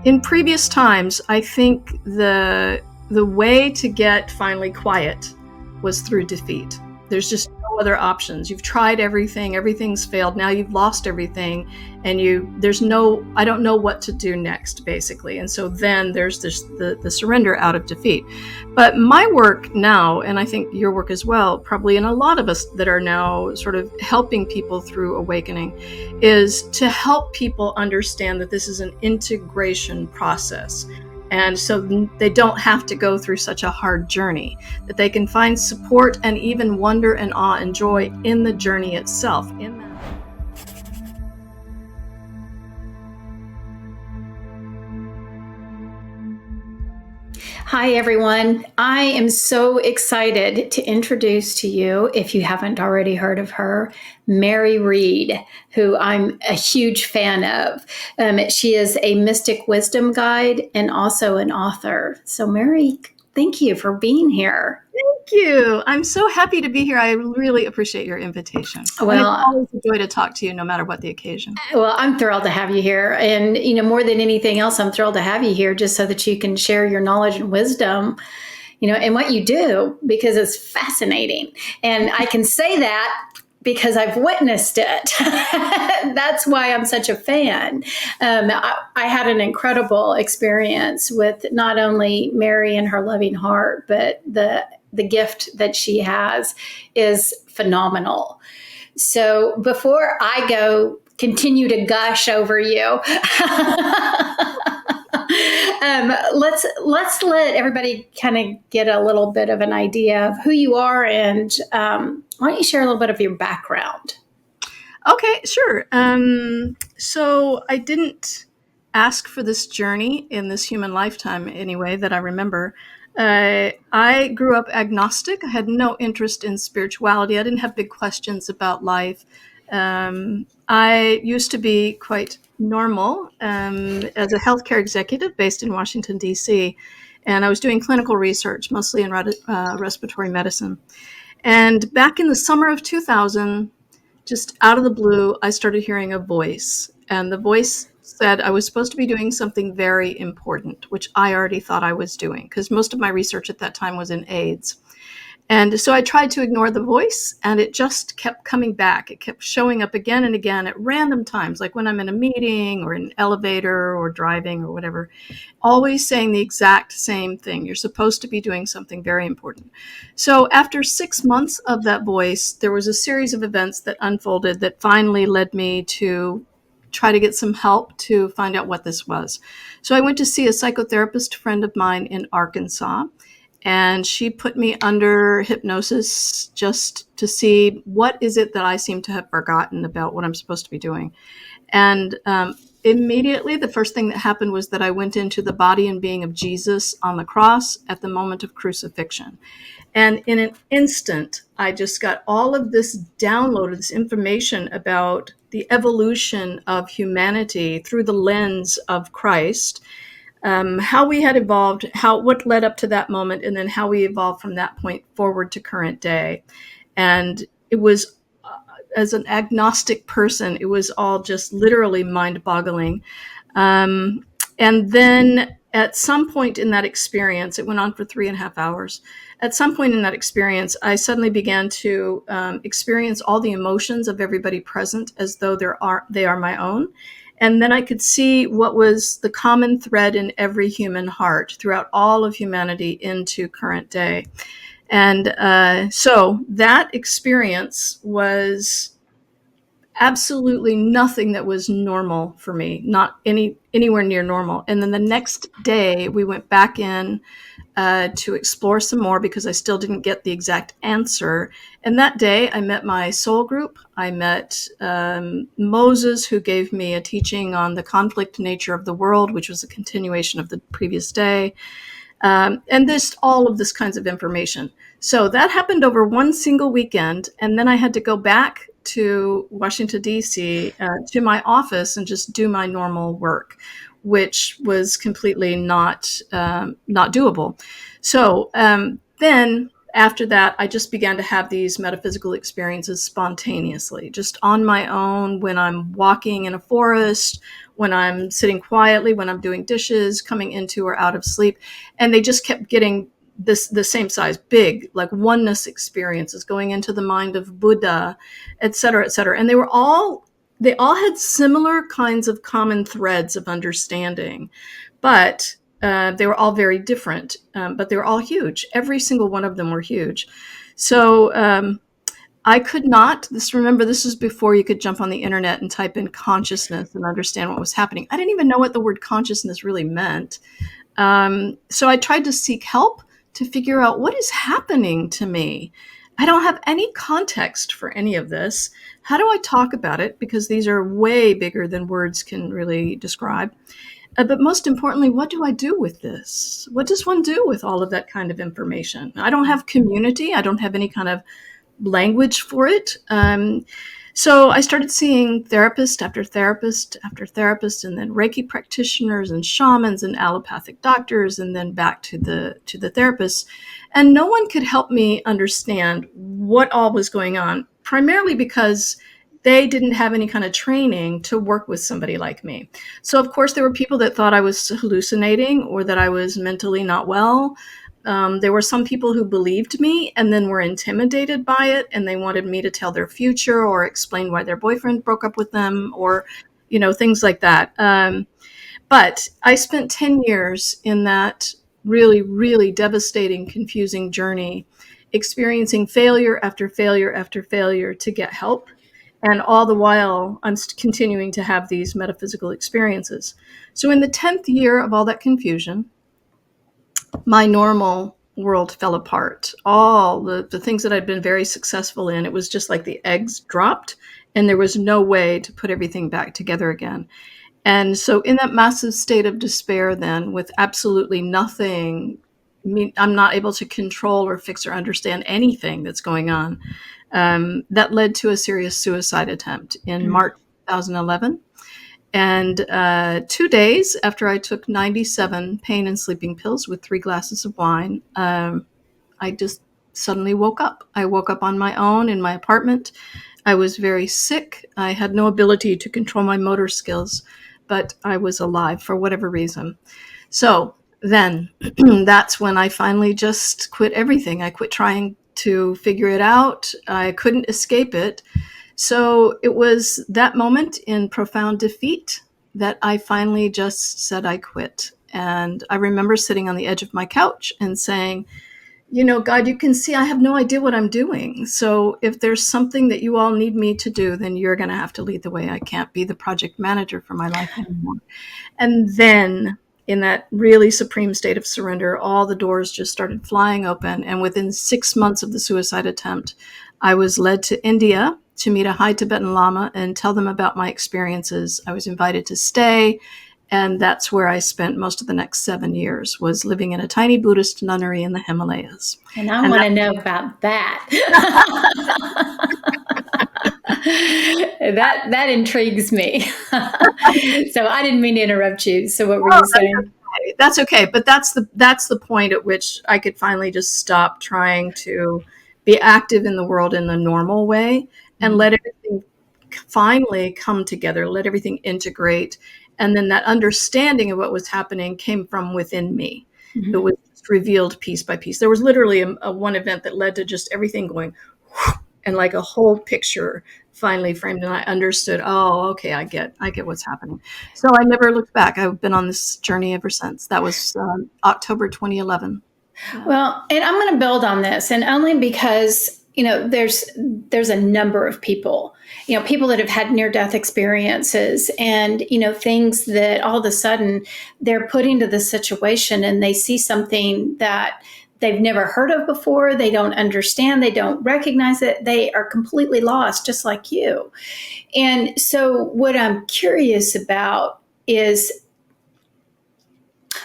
In previous times, I think the way to get finally quiet was through defeat. There's just no other options. You've tried everything, everything's failed. Now you've lost everything, and I don't know what to do next, basically. And so then there's the surrender out of defeat. But my work now, and I think your work as well, probably, and a lot of us that are now sort of helping people through awakening, is to help people understand that this is an integration process. And so they don't have to go through such a hard journey, that they can find support and even wonder and awe and joy in the journey itself. Hi, everyone. I am so excited to introduce to you, if you haven't already heard of her, Mary Reid, who I'm a huge fan of. She is a mystic wisdom guide and also an author. So, Mary, thank you for being here. Thank you. I'm so happy to be here. I really appreciate your invitation. And it's always a joy to talk to you, no matter what the occasion. Well, I'm thrilled to have you here. And, more than anything else, I'm thrilled to have you here just so that you can share your knowledge and wisdom, and what you do, because it's fascinating. And I can say that because I've witnessed it. That's why I'm such a fan. I had an incredible experience with not only Mary and her loving heart, but the gift that she has is phenomenal. So before I continue to gush over you, let's let everybody kind of get a little bit of an idea of who you are, and why don't you share a little bit of your background? Okay, sure. So I didn't ask for this journey in this human lifetime, anyway, that I remember. I grew up agnostic. I had no interest in spirituality. I didn't have big questions about life. I used to be quite normal as a healthcare executive based in Washington, D.C., and I was doing clinical research, mostly in respiratory medicine. And back in the summer of 2000, just out of the blue, I started hearing a voice, and the voice said I was supposed to be doing something very important, which I already thought I was doing, because most of my research at that time was in AIDS. And so I tried to ignore the voice, and it just kept coming back. It kept showing up again and again at random times, like when I'm in a meeting or in an elevator or driving or whatever, always saying the exact same thing. You're supposed to be doing something very important. So after 6 months of that voice, there was a series of events that unfolded that finally led me to try to get some help to find out what this was. So I went to see a psychotherapist friend of mine in Arkansas, and she put me under hypnosis just to see what is it that I seem to have forgotten about what I'm supposed to be doing. And immediately, the first thing that happened was that I went into the body and being of Jesus on the cross at the moment of crucifixion. And in an instant, I just got all of this download of this information about the evolution of humanity through the lens of Christ, how we had evolved, what led up to that moment, and then how we evolved from that point forward to current day. And it was, as an agnostic person, it was all just literally mind-boggling. And then at some point in that experience, it went on for 3.5 hours. At some point in that experience, I suddenly began to experience all the emotions of everybody present as though they are my own. And then I could see what was the common thread in every human heart throughout all of humanity into current day. And so that experience was absolutely nothing that was normal for me, not anywhere near normal. And then the next day, we went back in to explore some more because I still didn't get the exact answer. And that day, I met my soul group. I met Moses, who gave me a teaching on the conflict nature of the world, which was a continuation of the previous day. And all of this kinds of information. So that happened over one single weekend. And then I had to go back to Washington, D.C., to my office and just do my normal work, which was completely not doable. So then after that, I just began to have these metaphysical experiences spontaneously, just on my own, when I'm walking in a forest, when I'm sitting quietly, when I'm doing dishes, coming into or out of sleep. And they just kept getting the same size, big, like oneness experiences, going into the mind of Buddha, et cetera, et cetera. And they all had similar kinds of common threads of understanding, but they were all very different, but they were all huge. Every single one of them were huge. So I could not, remember, this is before you could jump on the internet and type in consciousness and understand what was happening. I didn't even know what the word consciousness really meant. So I tried to seek help to figure out what is happening to me. I don't have any context for any of this. How do I talk about it? Because these are way bigger than words can really describe. But most importantly, what do I do with this? What does one do with all of that kind of information? I don't have community. I don't have any kind of language for it. So I started seeing therapist after therapist after therapist, and then Reiki practitioners and shamans and allopathic doctors, and then back to the therapists. And no one could help me understand what all was going on, primarily because they didn't have any kind of training to work with somebody like me. So of course there were people that thought I was hallucinating or that I was mentally not well. There were some people who believed me and then were intimidated by it, and they wanted me to tell their future or explain why their boyfriend broke up with them, or, things like that. But I spent 10 years in that really, really devastating, confusing journey, experiencing failure after failure after failure to get help. And all the while, I'm continuing to have these metaphysical experiences. So in the 10th year of all that confusion, my normal world fell apart. All the things that I'd been very successful in, it was just like the eggs dropped, and there was no way to put everything back together again. And so in that massive state of despair then, with absolutely nothing, I'm not able to control or fix or understand anything that's going on, that led to a serious suicide attempt in March 2011. And 2 days after I took 97 pain and sleeping pills with 3 glasses of wine, I just suddenly woke up. I woke up on my own in my apartment. I was very sick. I had no ability to control my motor skills, but I was alive for whatever reason. So then that's when I finally just quit everything. I quit trying to figure it out. I couldn't escape it. So it was that moment in profound defeat that I finally just said I quit. And I remember sitting on the edge of my couch and saying, God, you can see I have no idea what I'm doing. So if there's something that you all need me to do, then you're going to have to lead the way. I can't be the project manager for my life anymore. And then in that really supreme state of surrender, all the doors just started flying open. And within 6 months of the suicide attempt, I was led to India to meet a high Tibetan Lama and tell them about my experiences. I was invited to stay, and that's where I spent most of the next 7 years, was living in a tiny Buddhist nunnery in the Himalayas. And I want to know about that. That intrigues me. So I didn't mean to interrupt you. So what were you saying? That's okay. But that's the point at which I could finally just stop trying to be active in the world in the normal way and let everything finally come together, let everything integrate. And then that understanding of what was happening came from within me. Mm-hmm. It was just revealed piece by piece. There was literally a one event that led to just everything going and like a whole picture finally framed, and I understood, oh, okay, I get what's happening. So I never looked back. I've been on this journey ever since. That was October 2011. Well, and I'm going to build on this, and only because there's a number of people, people that have had near-death experiences, and things that all of a sudden they're put into this situation, and they see something that they've never heard of before. They don't understand. They don't recognize it. They are completely lost, just like you. And so what I'm curious about is,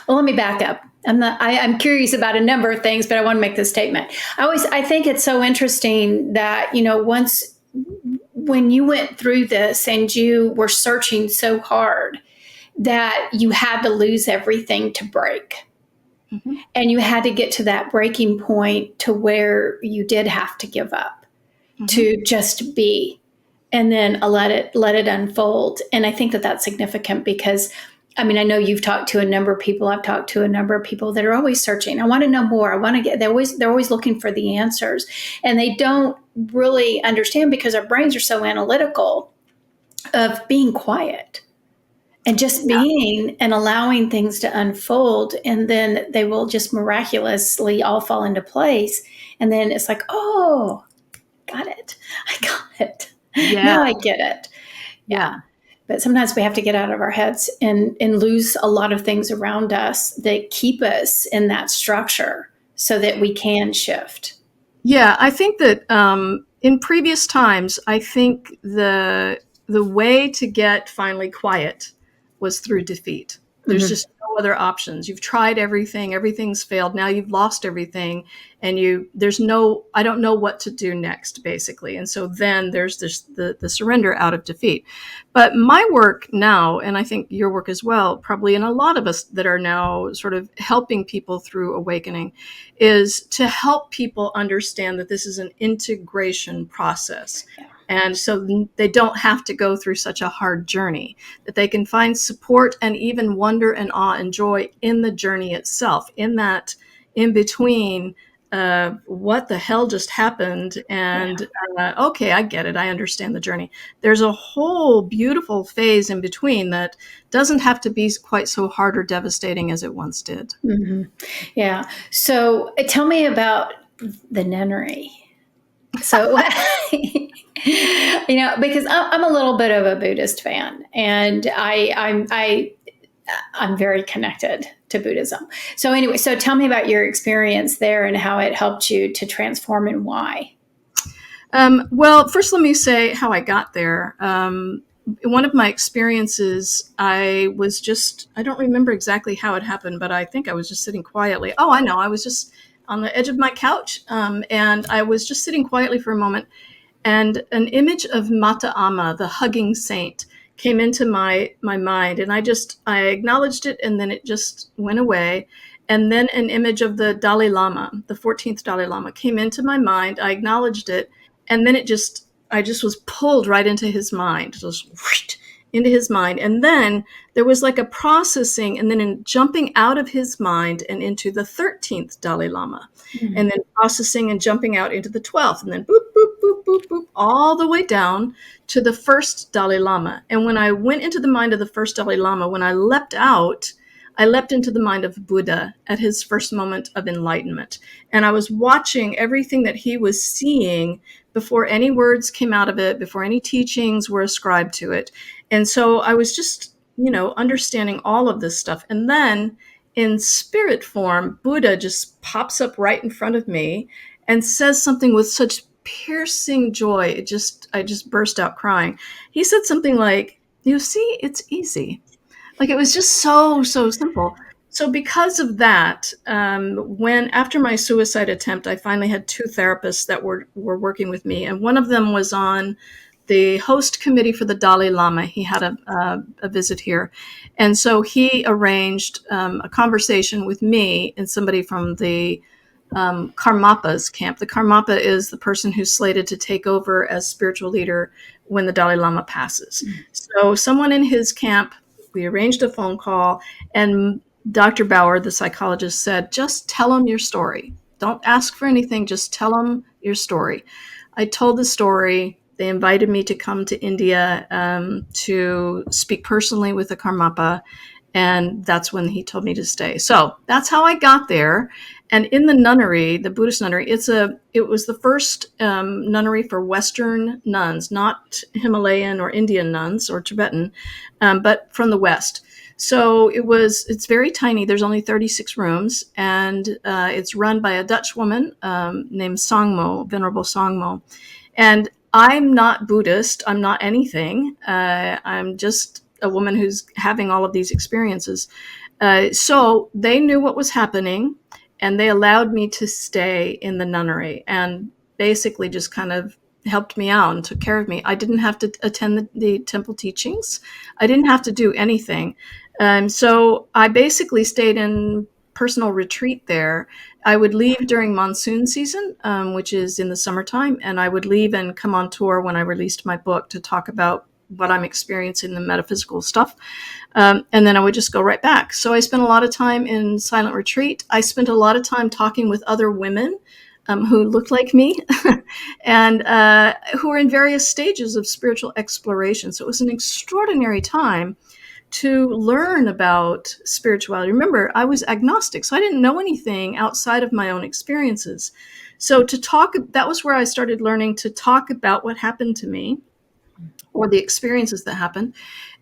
well, let me back up. I'm curious about a number of things, but I want to make this statement. I think it's so interesting that, when you went through this and you were searching so hard that you had to lose everything to break. Mm-hmm. And you had to get to that breaking point to where you did have to give up, mm-hmm. to just be and then let it unfold. And I think that that's significant because, I mean, I know you've talked to a number of people. I've talked to a number of people that are always searching. I want to know more. I want to get. They're always looking for the answers, and they don't really understand because our brains are so analytical of being quiet and just being and allowing things to unfold, and then they will just miraculously all fall into place. And then it's like, oh, got it. I got it. Yeah. Now I get it. Yeah. Yeah. But sometimes we have to get out of our heads and lose a lot of things around us that keep us in that structure so that we can shift. Yeah, I think that in previous times, I think the way to get finally quiet was through defeat. There's Mm-hmm. just no other options. You've tried everything, everything's failed. Now you've lost everything, and there's no, I don't know what to do next, basically. And so then there's the surrender out of defeat. But my work now, and I think your work as well, probably, and a lot of us that are now sort of helping people through awakening, is to help people understand that this is an integration process. And so they don't have to go through such a hard journey, that they can find support and even wonder and awe and joy in the journey itself, in that in between, what the hell just happened, and okay, I get it, I understand the journey. There's a whole beautiful phase in between that doesn't have to be quite so hard or devastating as it once did. Mm-hmm. Yeah. So tell me about the nunnery. So, because I'm a little bit of a Buddhist fan, and I'm very connected to Buddhism. So anyway, so tell me about your experience there and how it helped you to transform and why. Well, first, let me say how I got there. One of my experiences, I don't remember exactly how it happened, but I think I was just sitting quietly. Oh, I know. I was just on the edge of my couch, and I was just sitting quietly for a moment, and an image of Mata Amma, the hugging saint, came into my mind, and I acknowledged it, and then it just went away. And then an image of the Dalai Lama, the 14th Dalai Lama, came into my mind. I acknowledged it, and then I just was pulled right into his mind, just whoosh, into his mind. And then there was like a processing, and then in jumping out of his mind and into the 13th Dalai Lama, Mm-hmm. and then processing and jumping out into the 12th, and then boop, boop, boop, boop, boop, all the way down to the first Dalai Lama. And when I went into the mind of the first Dalai Lama, when I leapt out, I leapt into the mind of Buddha at his first moment of enlightenment. And I was watching everything that he was seeing before any words came out of it, before any teachings were ascribed to it. And so I was just, understanding all of this stuff. And then in spirit form, Buddha just pops up right in front of me and says something with such piercing joy. I just burst out crying. He said something like, "You see, it's easy." Like, it was just so, so simple. So because of that, when after my suicide attempt, I finally had two therapists that were working with me, and one of them was on the host committee for the Dalai Lama. He had a visit here, and so he arranged a conversation with me and somebody from the Karmapa's camp. The Karmapa is the person who's slated to take over as spiritual leader when the Dalai Lama passes. Mm-hmm. So someone in his camp, we arranged a phone call, and Dr. Bauer, the psychologist, said, just tell him your story. Don't ask for anything. Just tell him your story. I told the story. They invited me to come to India to speak personally with the Karmapa, and that's when he told me to stay. So that's how I got there. And in the nunnery, the Buddhist nunnery, it was the first nunnery for Western nuns, not Himalayan or Indian nuns or Tibetan, but from the West. So it's very tiny. There's only 36 rooms, and it's run by a Dutch woman named Sangmo, Venerable Sangmo. And I'm not Buddhist. I'm not anything. I'm just a woman who's having all of these experiences. So they knew what was happening, and they allowed me to stay in the nunnery and basically just kind of helped me out and took care of me. I didn't have to attend the temple teachings. I didn't have to do anything. So I basically stayed in personal retreat there. I would leave during monsoon season, which is in the summertime, and I would leave and come on tour when I released my book to talk about what I'm experiencing, the metaphysical stuff. And then I would just go right back. So I spent a lot of time in silent retreat. I spent a lot of time talking with other women who looked like me and who were in various stages of spiritual exploration. So it was an extraordinary time to learn about spirituality. Remember, I was agnostic, so I didn't know anything outside of my own experiences. So to talk, that was where I started learning to talk about what happened to me or the experiences that happened,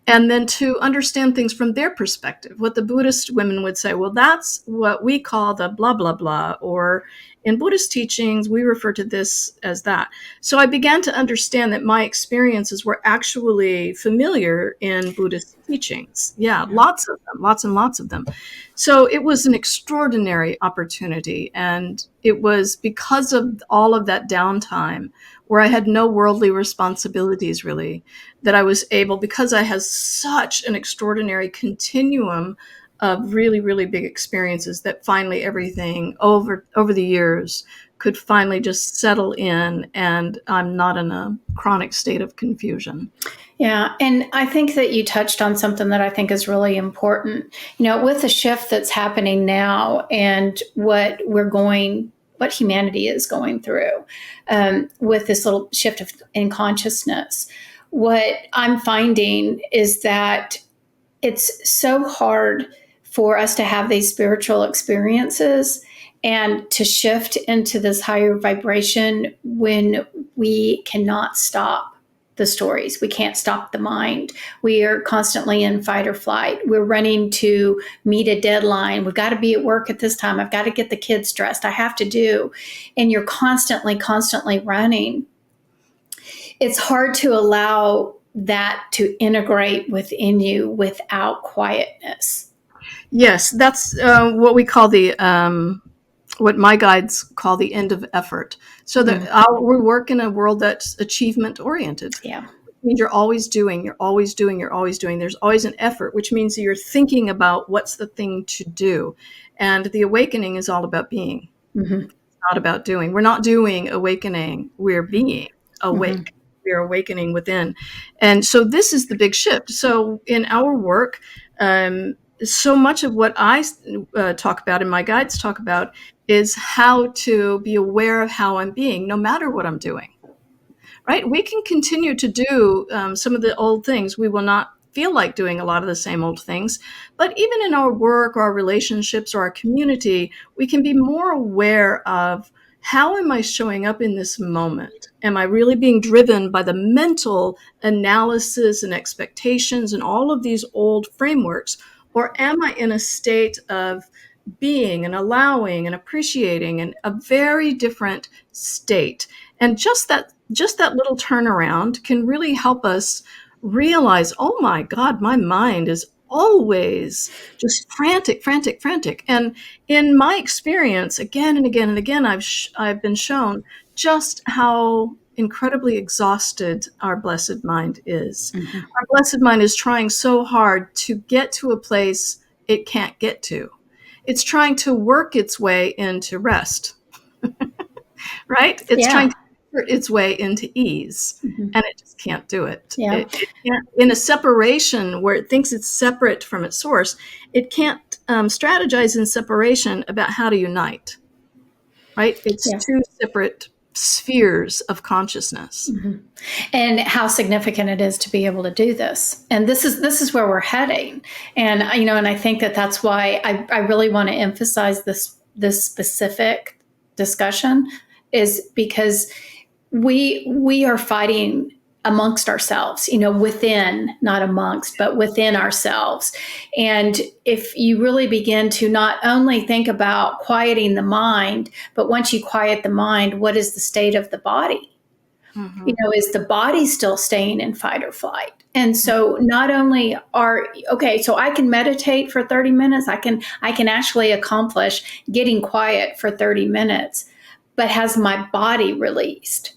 and then to understand things from their perspective. What the Buddhist women would say, well, that's what we call the blah, blah, blah, or in Buddhist teachings, we refer to this as that. So I began to understand that my experiences were actually familiar in Buddhist teachings. Yeah, lots of them, lots and lots of them. So it was an extraordinary opportunity. And it was because of all of that downtime where I had no worldly responsibilities really, that I was able, because I had such an extraordinary continuum of really, really big experiences, that finally everything over the years could finally just settle in, and I'm not in a chronic state of confusion. Yeah. And I think that you touched on something that I think is really important. With the shift that's happening now and what humanity is going through with this little shift in consciousness, what I'm finding is that it's so hard for us to have these spiritual experiences and to shift into this higher vibration when we cannot stop the stories. We can't stop the mind. We are constantly in fight or flight. We're running to meet a deadline. We've got to be at work at this time. I've got to get the kids dressed. I have to do. And you're constantly running. It's hard to allow that to integrate within you without quietness. Yes, that's what we call what my guides call the end of effort. So that we work in a world that's achievement oriented. Yeah. It means you're always doing. There's always an effort, which means that you're thinking about what's the thing to do. And the awakening is all about being. Mm-hmm. It's not about doing. We're not doing awakening. We're being awake. Mm-hmm. We're awakening within. And so this is the big shift. So in our work, so much of what I talk about and my guides talk about is how to be aware of how I'm being, no matter what I'm doing, right? We can continue to do some of the old things. We will not feel like doing a lot of the same old things. But even in our work or our relationships or our community, we can be more aware of, how am I showing up in this moment? Am I really being driven by the mental analysis and expectations and all of these old frameworks? Or am I in a state of being and allowing and appreciating, and a very different state? And just that little turnaround can really help us realize, oh my God, my mind is always just frantic. And in my experience, again and again and again, I've been shown just how incredibly exhausted our blessed mind is. Mm-hmm. Our blessed mind is trying so hard to get to a place it can't get to. It's trying to work its way into rest, right? It's trying to work its way into ease, and it just can't do it. Yeah. It can't, in a separation where it thinks it's separate from its source, it can't strategize in separation about how to unite, right? It's two separate spheres of consciousness. Mm-hmm. And how significant it is to be able to do this. And this is where we're heading. And and I think that's why I really want to emphasize this specific discussion, is because we are fighting amongst ourselves, within, not amongst, but within ourselves. And if you really begin to not only think about quieting the mind, but once you quiet the mind, what is the state of the body? Mm-hmm. Is the body still staying in fight or flight? And so not only so I can meditate for 30 minutes, I can actually accomplish getting quiet for 30 minutes, but has my body released?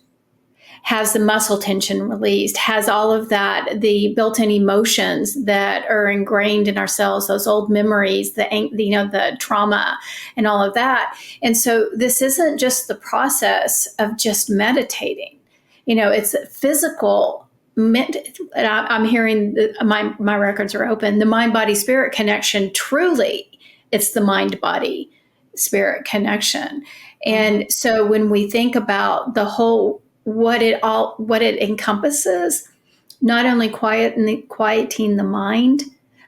has the muscle tension released, has all of that, the built-in emotions that are ingrained in ourselves, those old memories, the trauma and all of that. And so this isn't just the process of just meditating. It's physical. I'm hearing my records are open. The mind, body, spirit connection, truly, it's the mind, body, spirit connection. And so when we think about the whole, what it encompasses, not only quieting the mind,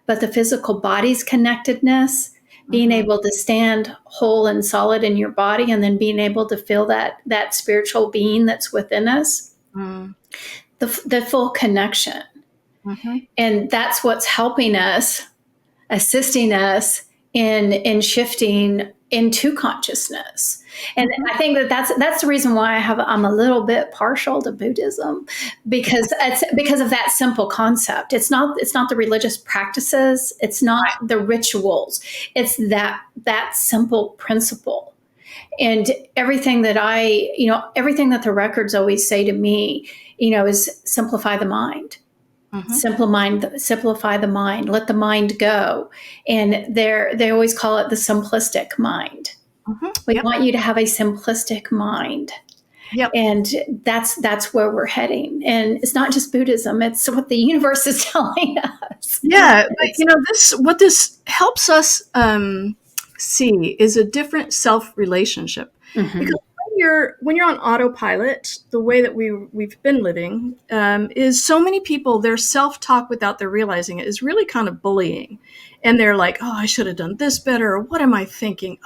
but the physical body's connectedness, being able to stand whole and solid in your body, and then being able to feel that spiritual being that's within us, the full connection. And that's what's helping us, assisting us in shifting into consciousness. And I think that's the reason why I'm a little bit partial to Buddhism, because of that simple concept. It's not the religious practices, it's not the rituals, it's that simple principle. And everything that everything that the records always say to me, is simplify the mind. Simplify the mind, let the mind go. And they always call it the simplistic mind. We want you to have a simplistic mind. And that's where we're heading. And it's not just Buddhism, it's what the universe is telling us. But what this helps us see is a different self relationship. Because when you're on autopilot, the way that we've been living, is so many people, their self-talk without their realizing it is really kind of bullying. And they're like, oh, I should have done this better. Or what am I thinking?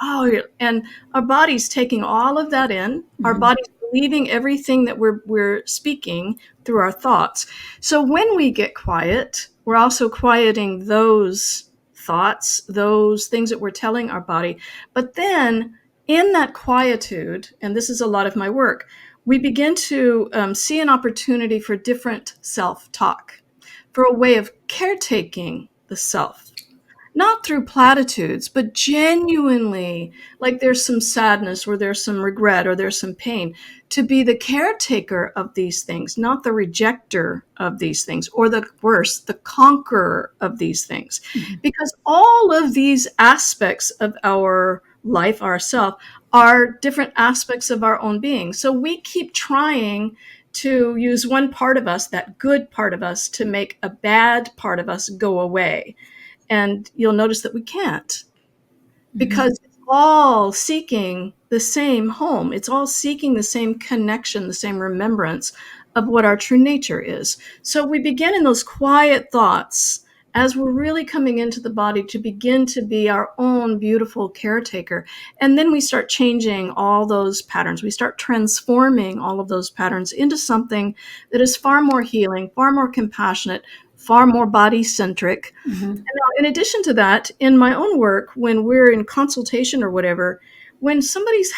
And our body's taking all of that in. Our body's believing everything that we're speaking through our thoughts. So when we get quiet, we're also quieting those thoughts, those things that we're telling our body. But then in that quietude, and this is a lot of my work, we begin to see an opportunity for different self-talk, for a way of caretaking the self. Not through platitudes, but genuinely, like there's some sadness or there's some regret or there's some pain, to be the caretaker of these things, not the rejecter of these things, or the worse, the conqueror of these things. Because all of these aspects of our life, ourself, are different aspects of our own being. So we keep trying to use one part of us, that good part of us, to make a bad part of us go away. And you'll notice that we can't, because it's all seeking the same home. It's all seeking the same connection, the same remembrance of what our true nature is. So we begin in those quiet thoughts as we're really coming into the body to begin to be our own beautiful caretaker. And then we start changing all those patterns. We start transforming all of those patterns into something that is far more healing, far more compassionate, far more body-centric. And now, in addition to that, in my own work, when we're in consultation or whatever, when somebody's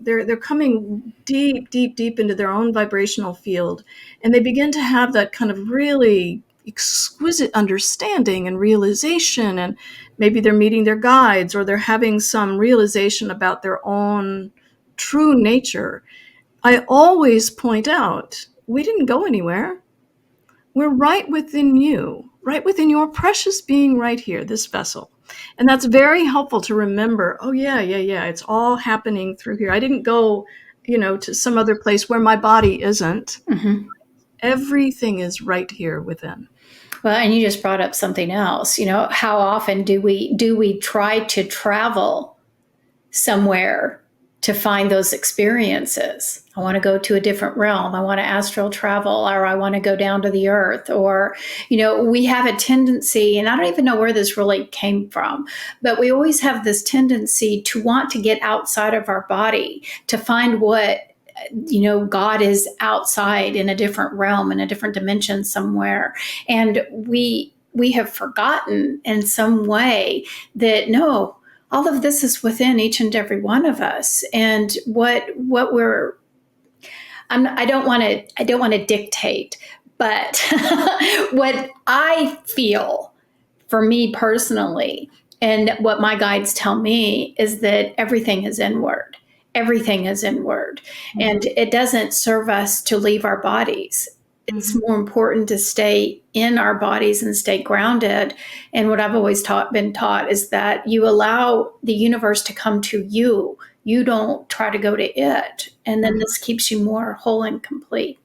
they're coming deep, deep, deep into their own vibrational field, and they begin to have that kind of really exquisite understanding and realization, and maybe they're meeting their guides or they're having some realization about their own true nature, I always point out, we didn't go anywhere. We're right within you, right within your precious being right here, this vessel. And that's very helpful to remember, oh, yeah, it's all happening through here. I didn't go, to some other place where my body isn't. Everything is right here within. Well, and you just brought up something else. How often do we try to travel somewhere to find those experiences? I want to go to a different realm. I want to astral travel, or I want to go down to the earth, or, we have a tendency, and I don't even know where this really came from, but we always have this tendency to want to get outside of our body, to find what, God is outside in a different realm, in a different dimension somewhere. And we have forgotten in some way that no, all of this is within each and every one of us. And I don't want to dictate, but what I feel for me personally, and what my guides tell me, is that everything is inward. everything is inward, and it doesn't serve us to leave our bodies. It's more important to stay in our bodies and stay grounded. And what I've always been taught is that you allow the universe to come to you. You don't try to go to it. And then this keeps you more whole and complete.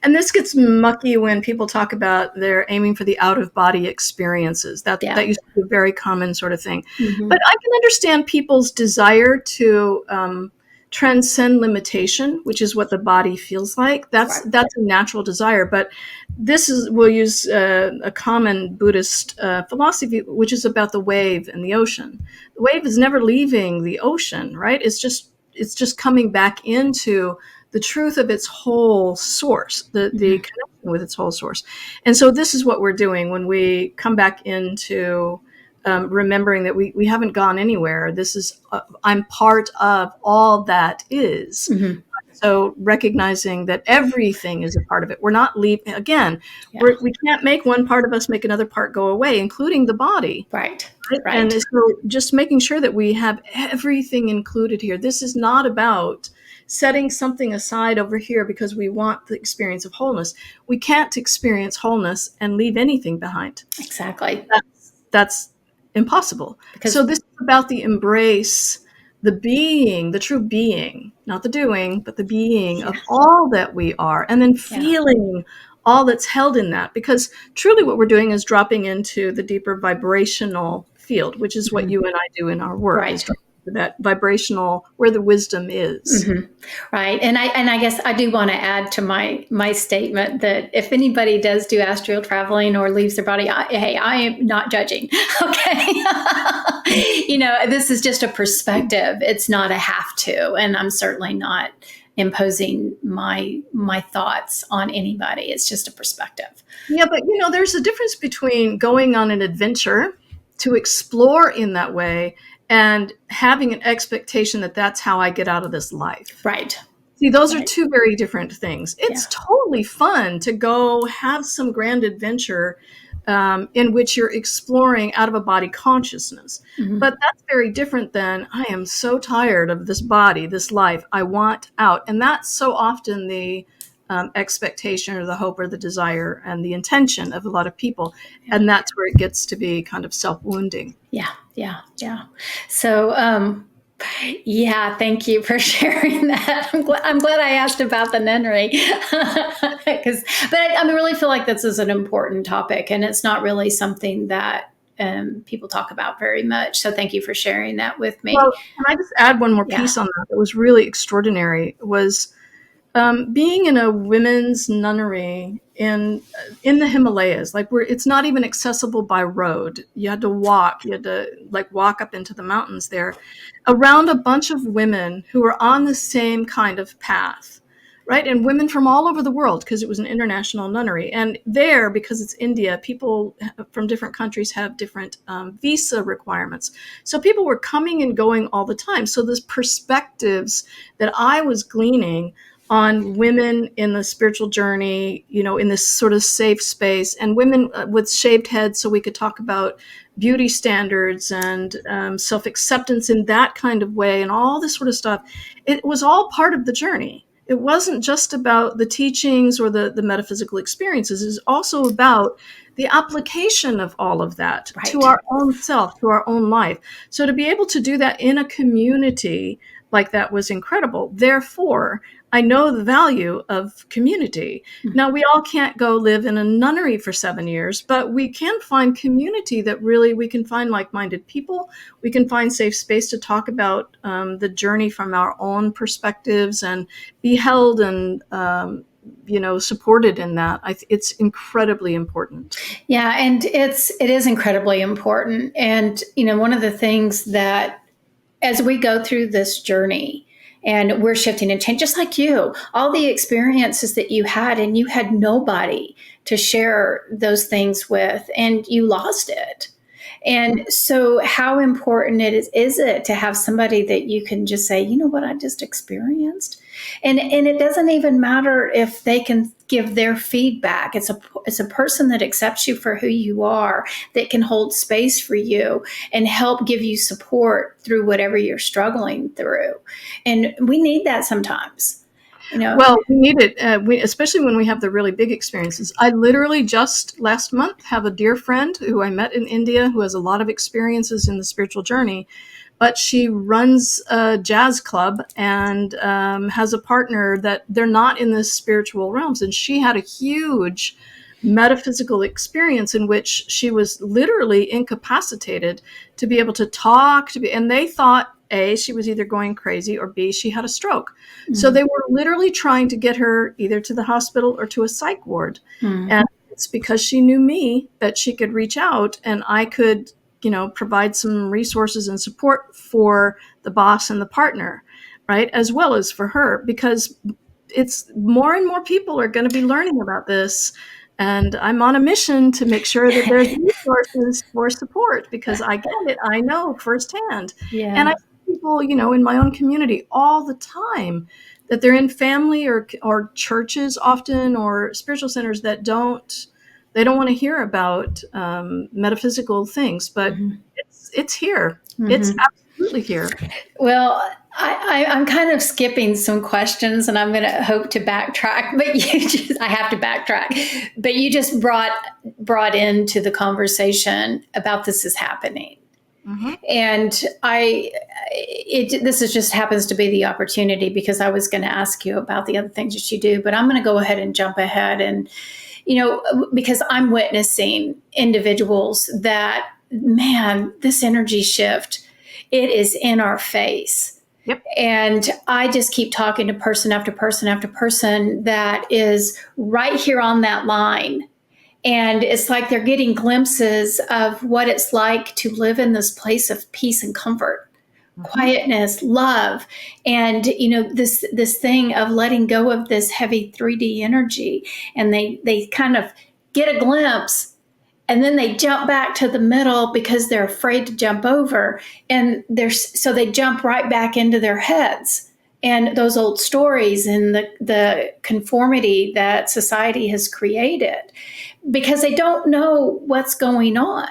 And this gets mucky when people talk about they're aiming for the out-of-body experiences. That used to be a very common sort of thing. But I can understand people's desire to transcend limitation, which is what the body feels like. That's a natural desire. But we'll use a common Buddhist philosophy, which is about the wave and the ocean. The wave is never leaving the ocean, right? It's just coming back into the truth of its whole source, the connection with its whole source. And so this is what we're doing when we come back into remembering that we haven't gone anywhere. This is, I'm part of all that is. So recognizing that everything is a part of it. We're not leaving, again, we can't make one part of us make another part go away, including the body. Right. And so just making sure that we have everything included here. This is not about setting something aside over here because we want the experience of wholeness. We can't experience wholeness and leave anything behind. Exactly. That's impossible. So this is about the embrace, the being, the true being, not the doing, but the being of all that we are, and then feeling all that's held in that. Because truly what we're doing is dropping into the deeper vibrational field, which is what you and I do in our work. Is that vibrational, where the wisdom is. Right. And I guess I do want to add to my statement that if anybody does do astral traveling or leaves their body, I am not judging. Okay. This is just a perspective. It's not a have to, and I'm certainly not imposing my thoughts on anybody. It's just a perspective. Yeah, but there's a difference between going on an adventure to explore in that way and having an expectation that that's how I get out of this life. Right. See, those are two very different things. It's totally fun to go have some grand adventure in which you're exploring out of a body consciousness. But that's very different than, I am so tired of this body, this life, I want out. And that's so often the expectation or the hope or the desire and the intention of a lot of people. And that's where it gets to be kind of self-wounding. Yeah. So, thank you for sharing that. I'm glad I asked about the nunnery, but I really feel like this is an important topic, and it's not really something that people talk about very much. So thank you for sharing that with me. Well, can I just add one more piece on that was really extraordinary? Was being in a women's nunnery in the Himalayas, it's not even accessible by road. You had to walk. You had to walk up into the mountains there, around a bunch of women who were on the same kind of path, right? And women from all over the world, because it was an international nunnery. And there, because it's India, people from different countries have different visa requirements. So people were coming and going all the time. So the perspectives that I was gleaning on women in the spiritual journey, in this sort of safe space, and women with shaved heads, so we could talk about beauty standards and self-acceptance in that kind of way and all this sort of stuff. It was all part of the journey. It wasn't just about the teachings or the metaphysical experiences. It was also about the application of all of that to our own self, to our own life. So to be able to do that in a community like that was incredible. Therefore, I know the value of community. Now, we all can't go live in a nunnery for 7 years, but we can find community that really, we can find like-minded people. We can find safe space to talk about the journey from our own perspectives and be held and, supported in that. It's incredibly important. Yeah, and it is incredibly important. And, one of the things that as we go through this journey and we're shifting and change, just like you, all the experiences that you had, and you had nobody to share those things with, and you lost it. And so how important is it to have somebody that you can just say, you know what I just experienced? And it doesn't even matter if they can give their feedback. It's a person that accepts you for who you are, that can hold space for you and help give you support through whatever you're struggling through. And we need that sometimes, you know. Well, we need it, especially when we have the really big experiences. I literally just last month have a dear friend who I met in India who has a lot of experiences in the spiritual journey, but she runs a jazz club and has a partner that they're not in the spiritual realms. And she had a huge metaphysical experience in which she was literally incapacitated to be able to talk, and they thought A, she was either going crazy, or B, she had a stroke. Mm-hmm. So they were literally trying to get her either to the hospital or to a psych ward. Mm-hmm. And it's because she knew me that she could reach out and I could, provide some resources and support for the boss and the partner, right? As well as for her, because it's more and more people are going to be learning about this. And I'm on a mission to make sure that there's resources for support, because I get it. I know firsthand. Yeah. And I see people, in my own community all the time that they're in family or churches often, or spiritual centers that don't want to hear about metaphysical things, but mm-hmm. it's here. Mm-hmm. It's absolutely here. Well, I'm kind of skipping some questions, and I'm going to hope to backtrack, but I have to backtrack. But you just brought into the conversation about this is happening. Mm-hmm. And this is just happens to be the opportunity, because I was going to ask you about the other things that you do, but I'm going to go ahead and jump ahead. And, because I'm witnessing individuals that, man, this energy shift, it is in our face. Yep. And I just keep talking to person after person after person that is right here on that line. And it's like they're getting glimpses of what it's like to live in this place of peace and comfort, mm-hmm. quietness, love, and this thing of letting go of this heavy 3D energy. And they kind of get a glimpse, and then they jump back to the middle because they're afraid to jump over, and so they jump right back into their heads and those old stories and the conformity that society has created, because they don't know what's going on.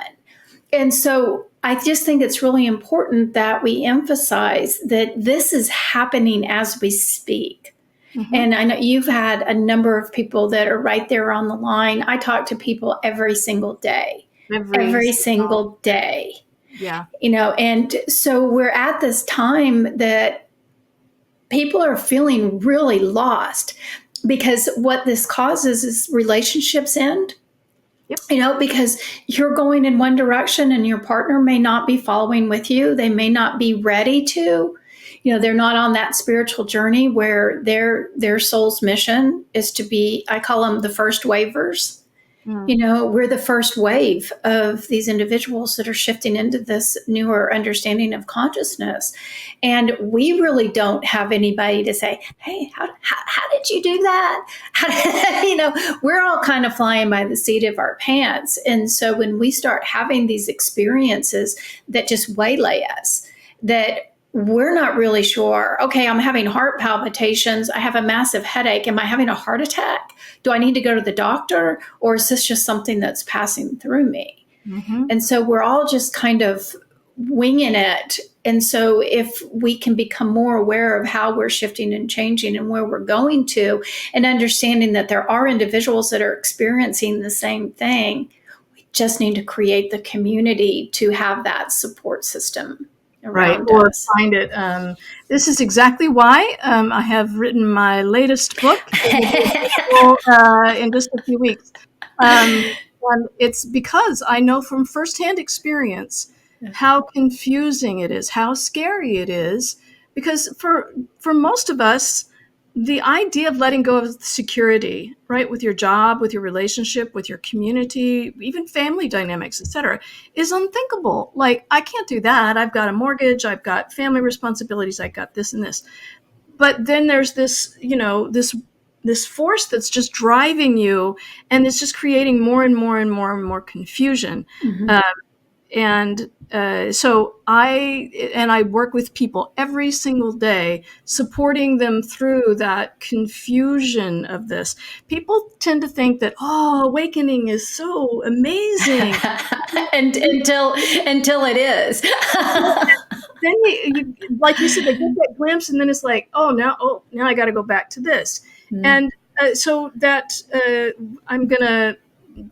And so I just think it's really important that we emphasize that this is happening as we speak. Mm-hmm. And I know you've had a number of people that are right there on the line. I talk to people every single day, every single day. Yeah. And so we're at this time that people are feeling really lost, because what this causes is relationships end. Yep. Because you're going in one direction and your partner may not be following with you. They may not be ready to. They're not on that spiritual journey where their soul's mission is to be, I call them the first wavers. Mm. We're the first wave of these individuals that are shifting into this newer understanding of consciousness. And we really don't have anybody to say, hey, how did you do that? We're all kind of flying by the seat of our pants. And so when we start having these experiences that just waylay us, that we're not really sure, okay, I'm having heart palpitations, I have a massive headache, am I having a heart attack? Do I need to go to the doctor? Or is this just something that's passing through me? Mm-hmm. And so we're all just kind of winging it. And so if we can become more aware of how we're shifting and changing and where we're going to, and understanding that there are individuals that are experiencing the same thing, we just need to create the community to have that support system. Right, or find it. This is exactly why I have written my latest book in just a few weeks. And it's because I know from firsthand experience how confusing it is, how scary it is, because for most of us, the idea of letting go of security, right, with your job, with your relationship, with your community, even family dynamics, etc., is unthinkable. Like, I can't do that. I've got a mortgage. I've got family responsibilities. I've got this and this. But then there's this, this force that's just driving you, and it's just creating more and more and more and more confusion. Mm-hmm. And so I work with people every single day, supporting them through that confusion of this. People tend to think that, oh, awakening is so amazing. and until it is. Then like you said, they get that glimpse, and then it's like, oh, now I got to go back to this. And so that I'm gonna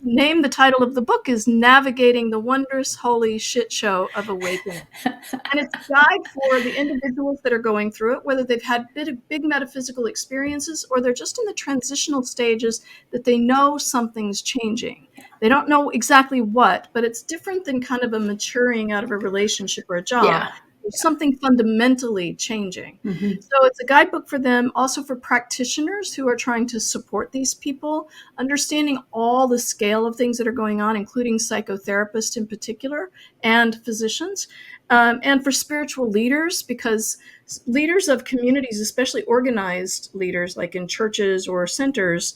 name the title of the book is Navigating the Wondrous Holy Shit Show of Awakening. And it's a guide for the individuals that are going through it, whether they've had big metaphysical experiences or they're just in the transitional stages that they know something's changing. They don't know exactly what, but it's different than kind of a maturing out of a relationship or a job. Yeah. There's something fundamentally changing. So it's a guidebook for them, also for practitioners who are trying to support these people, understanding all the scale of things that are going on, including psychotherapists in particular, and physicians. And for spiritual leaders, because leaders of communities, especially organized leaders like in churches or centers,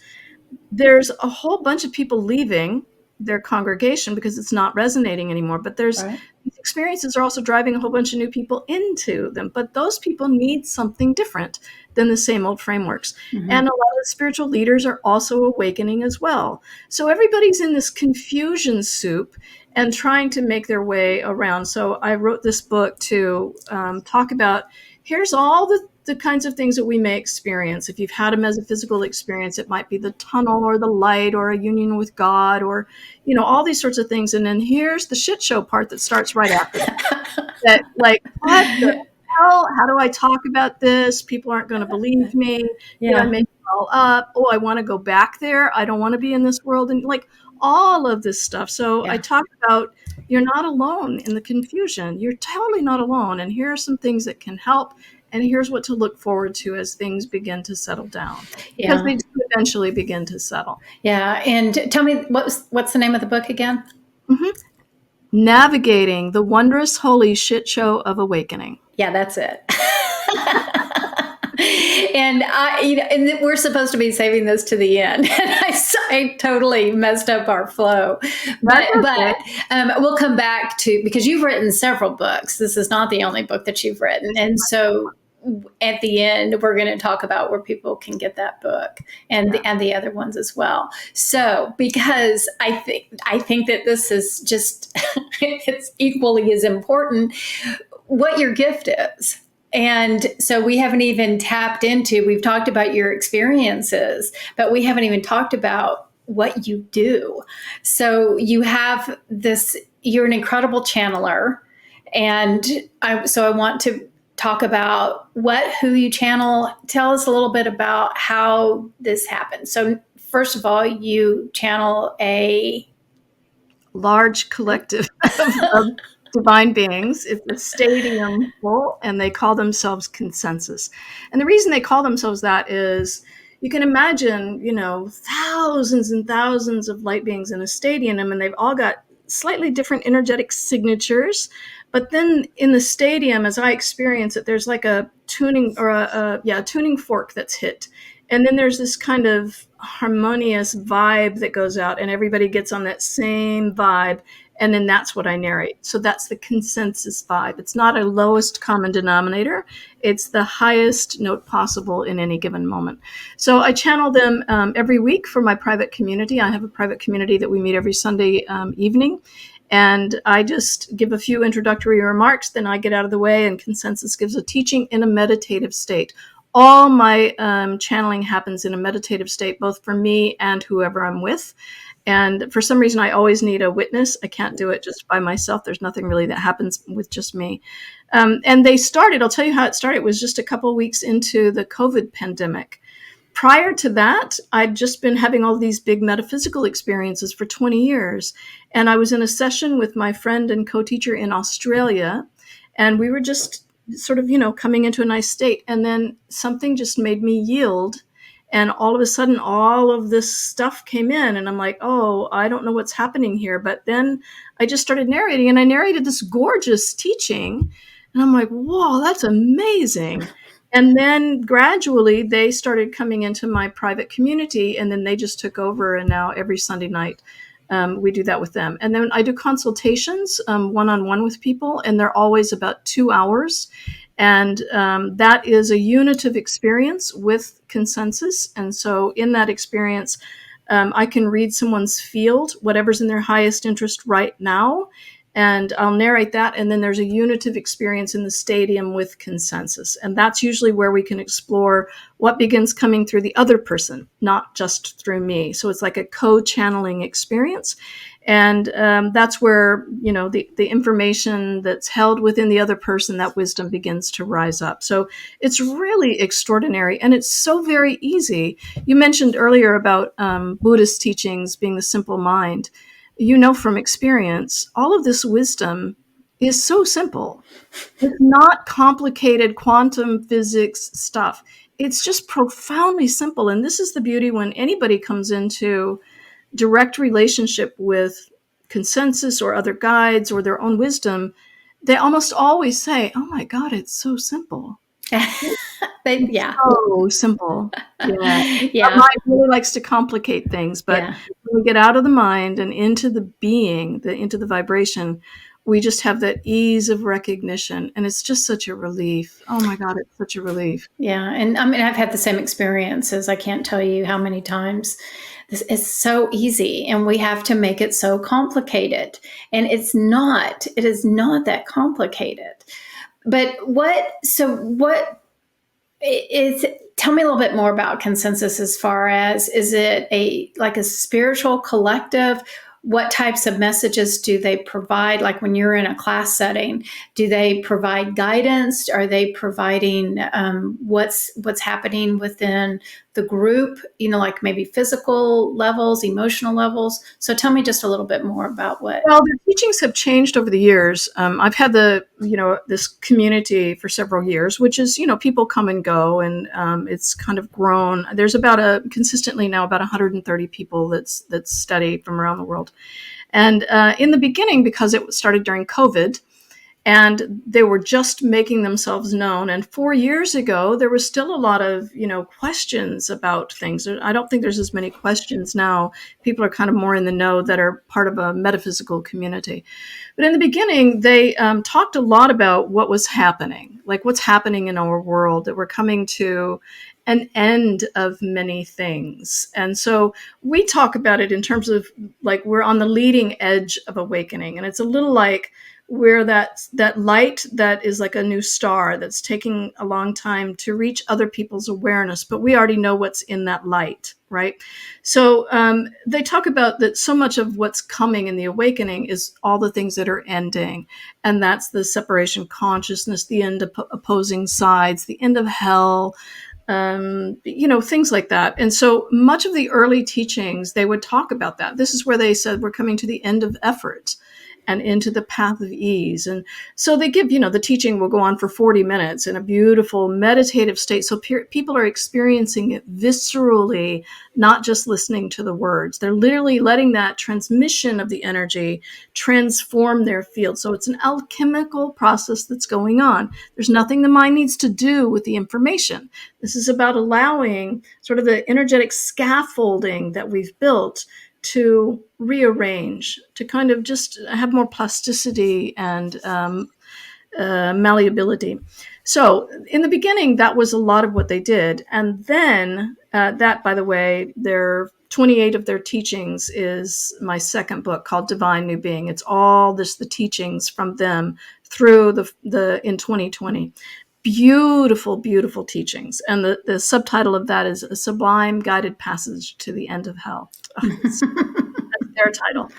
there's a whole bunch of people leaving their congregation because it's not resonating anymore. But these experiences are also driving a whole bunch of new people into them. But those people need something different than the same old frameworks. And a lot of spiritual leaders are also awakening as well. So everybody's in this confusion soup and trying to make their way around. So I wrote this book to talk about, here's all the kinds of things that we may experience. If you've had a metaphysical experience, it might be the tunnel or the light or a union with God or, all these sorts of things. And then here's the shit show part that starts right after that. Like, what the hell? How do I talk about this? People aren't going to believe me. Did I make it all up? Oh, I want to go back there. I don't want to be in this world. And like all of this stuff. So I talk about, you're not alone in the confusion. You're totally not alone. And here are some things that can help. And here's what to look forward to as things begin to settle down, because they do eventually begin to settle. Yeah. And tell me, what's the name of the book again? Navigating the Wondrous Holy Shit Show of Awakening. Yeah, that's it. And and we're supposed to be saving this to the end. And I totally messed up our flow. But we'll come back to, because you've written several books. This is not the only book that you've written. And so at the end, we're going to talk about where people can get that book and the other ones as well. So, because I think that this is just, it's equally as important what your gift is. And so we haven't even tapped into, we've talked about your experiences, but we haven't even talked about what you do. So you have this, you're an incredible channeler. And I want to talk about who you channel. Tell us a little bit about how this happens. So first of all, you channel a large collective of divine beings. It's a stadium full, and they call themselves consensus. And the reason they call themselves that is, you can imagine, thousands and thousands of light beings in a stadium, and they've all got slightly different energetic signatures. But then in the stadium, as I experience it, there's like a tuning or a tuning fork that's hit. And then there's this kind of harmonious vibe that goes out, and everybody gets on that same vibe. And then that's what I narrate. So that's the consensus vibe. It's not a lowest common denominator. It's the highest note possible in any given moment. So I channel them every week for my private community. I have a private community that we meet every Sunday evening. And I just give a few introductory remarks. Then I get out of the way, and consensus gives a teaching in a meditative state. All my channeling happens in a meditative state, both for me and whoever I'm with. And for some reason, I always need a witness. I can't do it just by myself. There's nothing really that happens with just me. And I'll tell you how it started. It was just a couple of weeks into the COVID pandemic. Prior to that, I'd just been having all these big metaphysical experiences for 20 years. And I was in a session with my friend and co-teacher in Australia. And we were just sort of, coming into a nice state. And then something just made me yield. And all of a sudden, all of this stuff came in, and I'm like, oh, I don't know what's happening here. But then I just started narrating, and I narrated this gorgeous teaching. And I'm like, whoa, that's amazing. And then gradually they started coming into my private community, and then they just took over. And now every Sunday night, We do that with them. And then I do consultations one-on-one with people, and they're always about 2 hours. And that is a unitive experience with consensus. And so in that experience, I can read someone's field, whatever's in their highest interest right now, and I'll narrate that. And then there's a unitive experience in the stadium with consensus. And that's usually where we can explore what begins coming through the other person, not just through me. So it's like a co-channeling experience. And that's where, the information that's held within the other person, that wisdom begins to rise up. So it's really extraordinary. And it's so very easy. You mentioned earlier about Buddhist teachings being the simple mind. From experience, all of this wisdom is so simple. It's not complicated quantum physics stuff. It's just profoundly simple. And this is the beauty when anybody comes into direct relationship with consensus or other guides or their own wisdom, they almost always say, "Oh my God, it's so simple." Yeah. So simple. Yeah. Our Yeah. mind really likes to complicate things, but Yeah. when we get out of the mind and into the being, into the vibration, we just have that ease of recognition. And it's just such a relief. Oh my God, it's such a relief. Yeah. And I mean, I've had the same experiences. I can't tell you how many times. This is so easy, and we have to make it so complicated. And it is not that complicated. But what is, tell me a little bit more about consensus. As far as, is it like a spiritual collective? What types of messages do they provide? Like when you're in a class setting, do they provide guidance? Are they providing what's happening within the group? Like maybe physical levels, emotional levels. So tell me just a little bit more about what. Well, the teachings have changed over the years. I've had this community for several years, which is, people come and go, and it's kind of grown. There's consistently now about 130 people that study from around the world. And in the beginning, because it started during COVID, and they were just making themselves known. And 4 years ago, there was still a lot of, questions about things. I don't think there's as many questions now. People are kind of more in the know that are part of a metaphysical community. But in the beginning, they talked a lot about what was happening, like what's happening in our world, that we're coming to an end of many things. And so we talk about it in terms of like we're on the leading edge of awakening. And it's a little like where that light that is like a new star that's taking a long time to reach other people's awareness, but we already know what's in that light, right? So they talk about that so much of what's coming in the awakening is all the things that are ending, and that's the separation consciousness, the end of opposing sides, the end of hell, things like that. And so much of the early teachings, they would talk about that. This is where they said we're coming to the end of effort and into the path of ease. And so they give, the teaching will go on for 40 minutes in a beautiful meditative state. So people are experiencing it viscerally, not just listening to the words. They're literally letting that transmission of the energy transform their field. So it's an alchemical process that's going on. There's nothing the mind needs to do with the information. This is about allowing sort of the energetic scaffolding that we've built to rearrange, to kind of just have more plasticity and malleability. So in the beginning, that was a lot of what they did. And then that, by the way, 28 of their teachings is my second book called Divine New Being. It's all the teachings from them through in 2020. Beautiful, beautiful teachings. And the subtitle of that is A Sublime Guided Passage to the End of Hell. That's their title.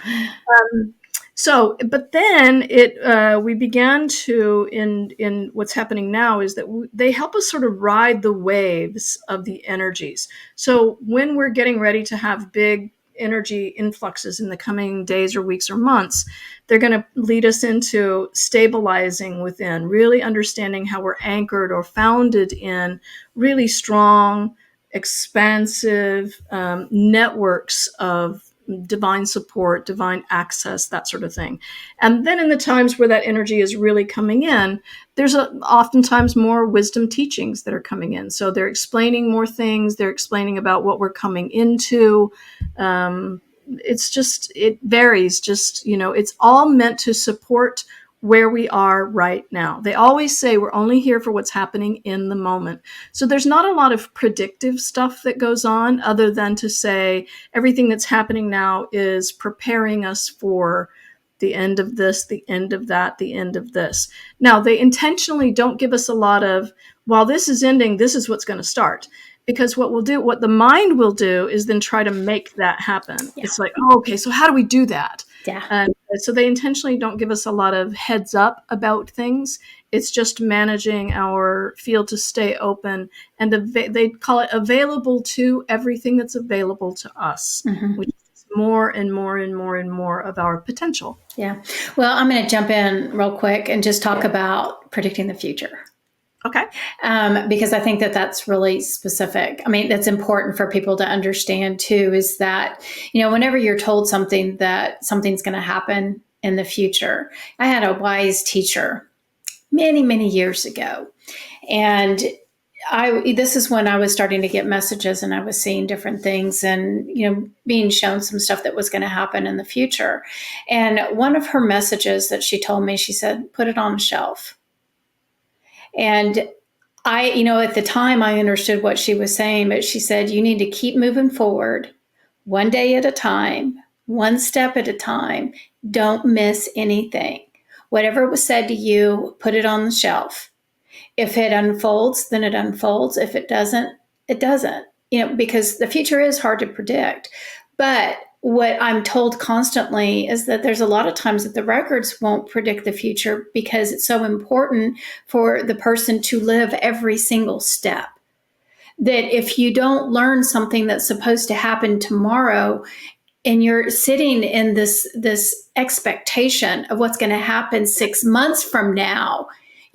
But then we began to, in what's happening now is that they help us sort of ride the waves of the energies. So when we're getting ready to have big energy influxes in the coming days or weeks or months, they're going to lead us into stabilizing within, really understanding how we're anchored or founded in really strong, expansive networks of divine support, divine access, that sort of thing. And then in the times where that energy is really coming in, there's oftentimes more wisdom teachings that are coming in. So they're explaining more things. They're explaining about what we're coming into. it varies. Just, it's all meant to support where we are right now. They always say we're only here for what's happening in the moment. So there's not a lot of predictive stuff that goes on other than to say everything that's happening now is preparing us for the end of this, the end of that, the end of this. Now, they intentionally don't give us a lot of, while this is ending, this is what's going to start. Because what the mind will do is then try to make that happen. Yeah. It's like, oh, okay, so how do we do that? Yeah. So they intentionally don't give us a lot of heads up about things. It's just managing our field to stay open, and they call it available to everything that's available to us, which is more and more and more and more of our potential. Yeah. Well, I'm going to jump in real quick and just talk about predicting the future. Okay. Because I think that that's really specific. I mean, that's important for people to understand too, is that, whenever you're told something that something's going to happen in the future. I had a wise teacher many, many years ago. And this is when I was starting to get messages and I was seeing different things and, being shown some stuff that was going to happen in the future. And one of her messages that she told me, she said, put it on a shelf. And I, at the time I understood what she was saying, but she said, you need to keep moving forward one day at a time, one step at a time. Don't miss anything. Whatever was said to you, put it on the shelf. If it unfolds, then it unfolds. If it doesn't, it doesn't, because the future is hard to predict. But what I'm told constantly is that there's a lot of times that the records won't predict the future because it's so important for the person to live every single step. That if you don't learn something that's supposed to happen tomorrow, and you're sitting in this expectation of what's going to happen 6 months from now,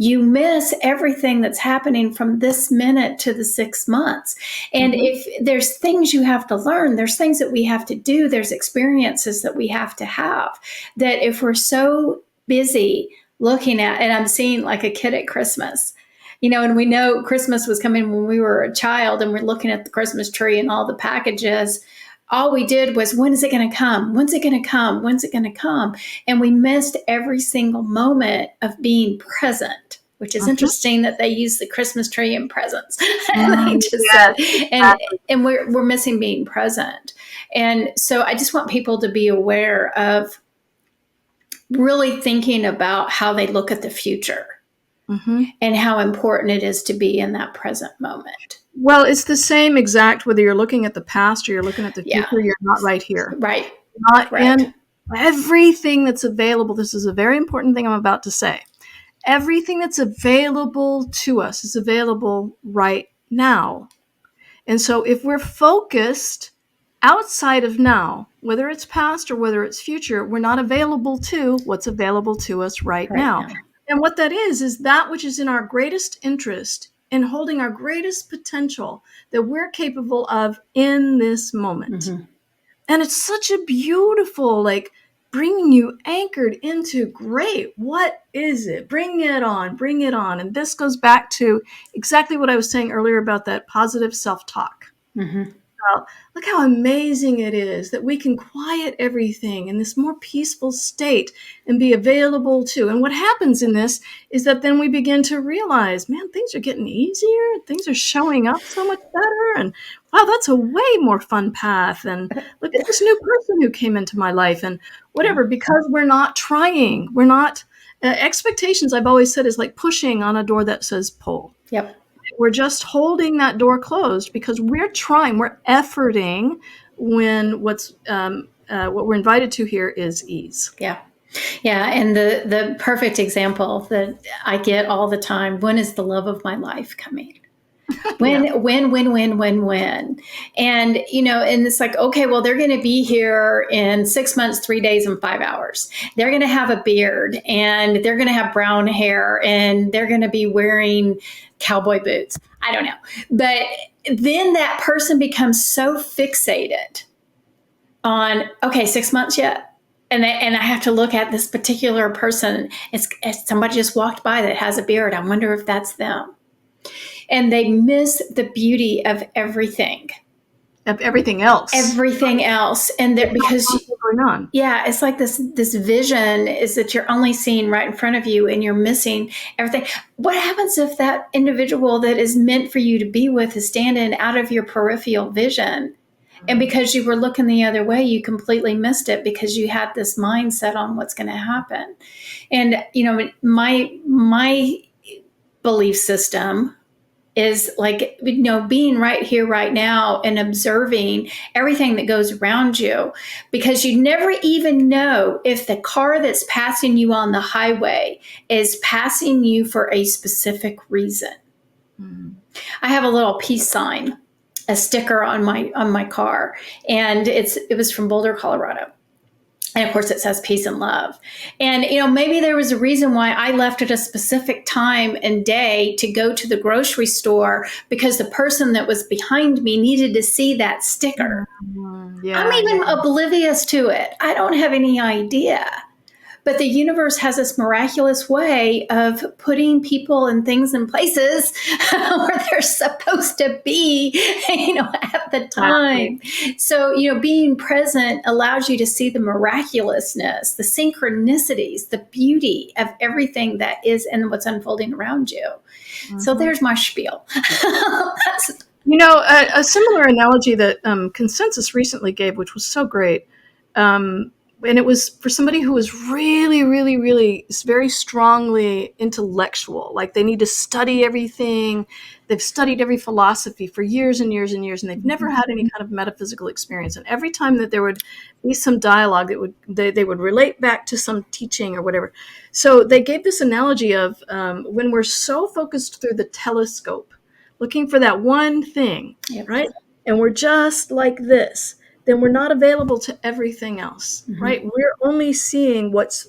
you miss everything that's happening from this minute to the 6 months. And if there's things you have to learn, there's things that we have to do, there's experiences that we have to have, that if we're so busy looking at, and I'm seeing like a kid at Christmas, and we know Christmas was coming when we were a child and we're looking at the Christmas tree and all the packages. All we did was, when is it going to come? When's it going to come? When's it going to come? And we missed every single moment of being present, which is interesting that they use the Christmas tree and presents. And we're missing being present. And so I just want people to be aware of really thinking about how they look at the future and how important it is to be in that present moment. Well, it's the same exact whether you're looking at the past or you're looking at the future. You're not right here. Right. Not in everything that's available. This is a very important thing I'm about to say. Everything that's available to us is available right now. And so if we're focused outside of now, whether it's past or whether it's future, we're not available to what's available to us right now. And what that is that which is in our greatest interest in holding our greatest potential that we're capable of in this moment. And it's such a beautiful, bringing you anchored into, great, what is it? Bring it on, bring it on. And this goes back to exactly what I was saying earlier about that positive self-talk. Look how amazing it is that we can quiet everything in this more peaceful state and be available to. And what happens in this is that then we begin to realize, man, things are getting easier. Things are showing up so much better. And wow, that's a way more fun path. And look at this new person who came into my life and whatever, because we're not trying. We're not, expectations, I've always said, is like pushing on a door that says pull. Yep. We're just holding that door closed because we're trying, we're efforting when what we're invited to here is ease. Yeah. And the perfect example that I get all the time, when is the love of my life coming? When. And, and it's like, okay, well, they're going to be here in 6 months, 3 days, and 5 hours. They're going to have a beard and they're going to have brown hair and they're going to be wearing cowboy boots. I don't know. But then that person becomes so fixated on, okay, 6 months yet. And I have to look at this particular person. It's somebody just walked by that has a beard. I wonder if that's them. And they miss the beauty of everything. of everything else. Everything else. And there, because Going on. yeah, it's like this vision is that you're only seeing right in front of you and you're missing everything. What happens if that individual that is meant for you to be with is standing out of your peripheral vision? And because you were looking the other way, you completely missed it because you had this mindset on what's going to happen. And my belief system is like, being right here, right now, and observing everything that goes around you, because you never even know if the car that's passing you on the highway is passing you for a specific reason. Mm-hmm. I have a little peace sign, a sticker on my car, and it was from Boulder, Colorado. And of course, it says peace and love. And, maybe there was a reason why I left at a specific time and day to go to the grocery store, because the person that was behind me needed to see that sticker. Yeah, I'm even oblivious to it. I don't have any idea. But the universe has this miraculous way of putting people and things in places where they're supposed to be, at the time. So, being present allows you to see the miraculousness, the synchronicities, the beauty of everything that is and what's unfolding around you. Mm-hmm. So there's my spiel. A similar analogy that Consensus recently gave, which was so great, and it was for somebody who was really, really, really very strongly intellectual. Like they need to study everything. They've studied every philosophy for years and years and years, and they've never had any kind of metaphysical experience. And every time that there would be some dialogue, they would relate back to some teaching or whatever. So they gave this analogy of when we're so focused through the telescope, looking for that one thing, yep. Right? And we're just like this. Then we're not available to everything else, mm-hmm. Right? We're only seeing what's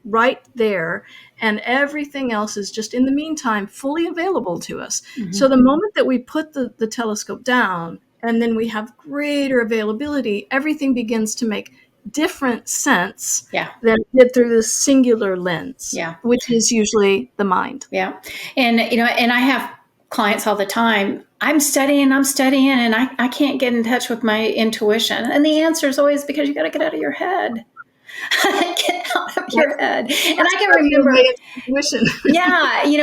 right there, and everything else is just in the meantime fully available to us. Mm-hmm. So the moment that we put the telescope down and then we have greater availability, everything begins to make different sense than it did through the singular lens, which is usually the mind. Yeah. And, and I have clients all the time. I'm studying, and I can't get in touch with my intuition. And the answer is always because you got to get out of your head. Get out of your head. And I can remember,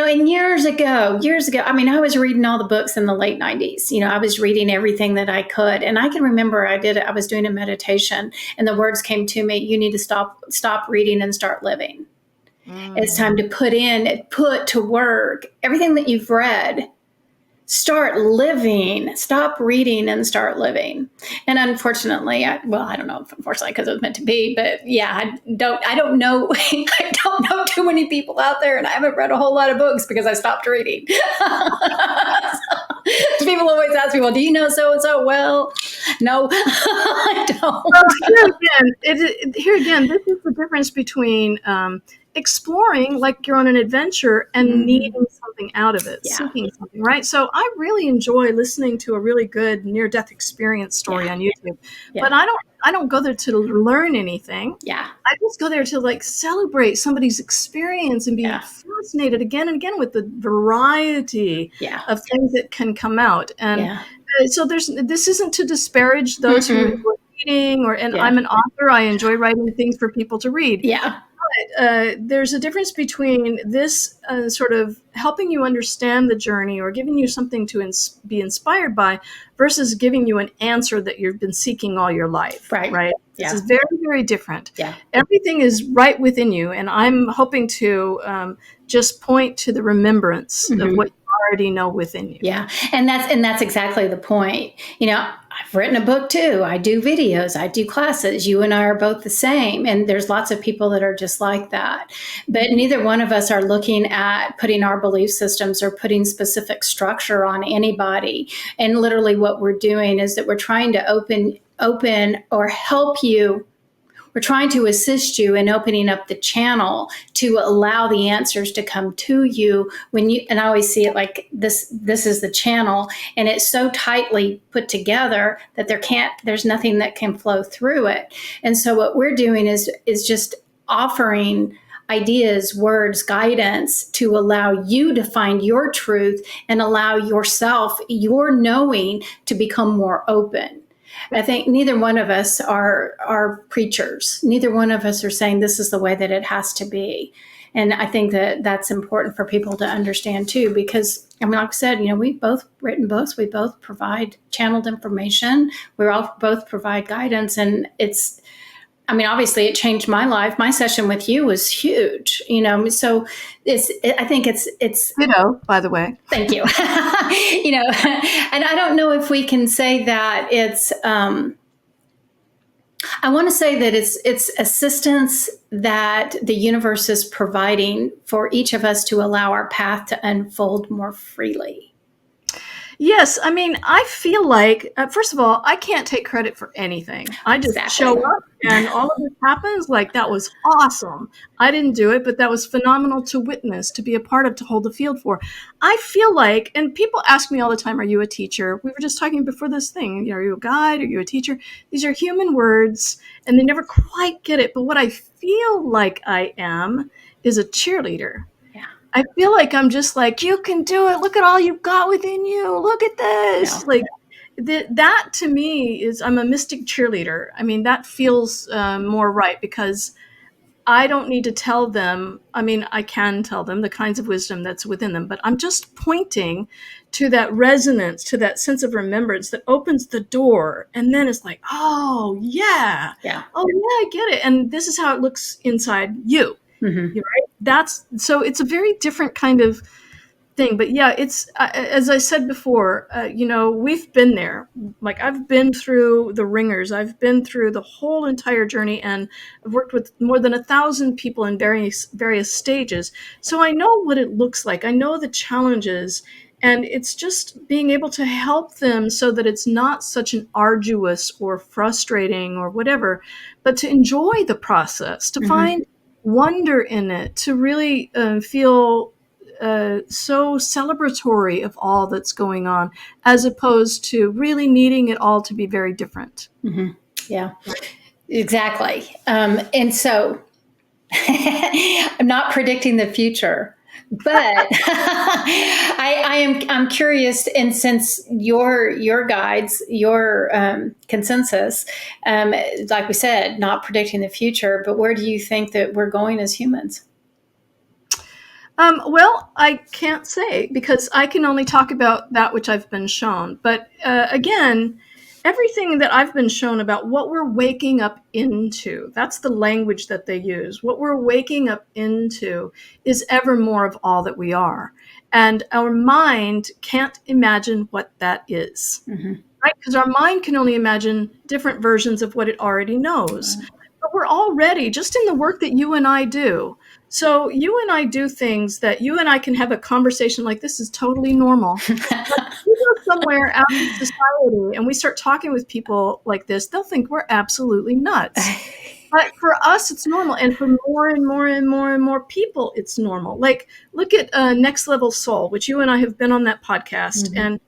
and years ago, I was reading all the books in the late 90s. I was reading everything that I could. And I can remember I was doing a meditation and the words came to me, you need to stop reading and start living. It's time to put to work everything that you've read. Start living, stop reading and start living. And unfortunately, I don't know if unfortunately because it was meant to be, but I don't know. I don't know too many people out there, and I haven't read a whole lot of books because I stopped reading. So, people always ask me, well, do you know so-and-so? Well, no, I don't. Well, here again, this is the difference between exploring like you're on an adventure and needing something out of it, seeking something, right? So I really enjoy listening to a really good near-death experience story on YouTube, but I don't go there to learn anything. I just go there to like celebrate somebody's experience and be fascinated again and again with the variety of things that can come out. And so this isn't to disparage those who are reading I'm an author. I enjoy writing things for people to read. There's a difference between this sort of helping you understand the journey or giving you something to be inspired by versus giving you an answer that you've been seeking all your life. Right? This is very, very different. Everything is right within you. And I'm hoping to just point to the remembrance of what you already know within you. And that's exactly the point. I've written a book too. I do videos, I do classes. You and I are both the same. And there's lots of people that are just like that. But neither one of us are looking at putting our belief systems or putting specific structure on anybody. And literally what we're doing is that we're trying to open or help you. We're trying to assist you in opening up the channel to allow the answers to come to you and I always see it like this is the channel, and it's so tightly put together that there's nothing that can flow through it. And so what we're doing is just offering ideas, words, guidance to allow you to find your truth and allow yourself, your knowing, to become more open. I think neither one of us are preachers. Neither one of us are saying this is the way that it has to be. And I think that that's important for people to understand too, because I mean, like I said, we've both written books, we both provide channeled information, both provide guidance, and obviously it changed my life. My session with you was huge, so I think it's, by the way. thank you. And I don't know if we can say that it's, I want to say that it's assistance that the universe is providing for each of us to allow our path to unfold more freely. Yes, I mean, I feel like, first of all, I can't take credit for anything. I just show up and all of this happens. Like, that was awesome. I didn't do it, but that was phenomenal to witness, to be a part of, to hold the field for. I feel like, and people ask me all the time, are you a teacher? We were just talking before this thing. Are you a guide? Are you a teacher? These are human words, and they never quite get it. But what I feel like I am is a cheerleader. I feel like I'm just like, you can do it. Look at all you've got within you. Look at this. Yeah. Like that to me is, I'm a mystic cheerleader. I mean, that feels more right, because I don't need to tell them. I mean, I can tell them the kinds of wisdom that's within them, but I'm just pointing to that resonance, to that sense of remembrance that opens the door. And then it's like, oh yeah. Oh yeah, I get it. And this is how it looks inside you. Mm-hmm. Right? So it's a very different kind of thing. But yeah, it's as I said before, we've been there. Like, I've been through the ringers. I've been through the whole entire journey, and I've worked with more than 1,000 people in various stages. So I know what it looks like. I know the challenges. And it's just being able to help them so that it's not such an arduous or frustrating or whatever, but to enjoy the process, to find wonder in it, to really feel so celebratory of all that's going on, as opposed to really needing it all to be very different. Mm-hmm. Yeah, exactly. And so I'm not predicting the future, but I'm curious. And since your guides, your consensus, like we said, not predicting the future, but where do you think that we're going as humans? Well, I can't say, because I can only talk about that which I've been shown. But again, everything that I've been shown about what we're waking up into, that's the language that they use. What we're waking up into is ever more of all that we are. And our mind can't imagine what that is, right? Because our mind can only imagine different versions of what it already knows. But we're already, just in the work that you and I do. So you and I do things that you and I can have a conversation like, this is totally normal. We go somewhere out in society and we start talking with people like this, they'll think we're absolutely nuts. But for us, it's normal. And for more and more and more and more people, it's normal. Like, look at Next Level Soul, which you and I have been on that podcast. And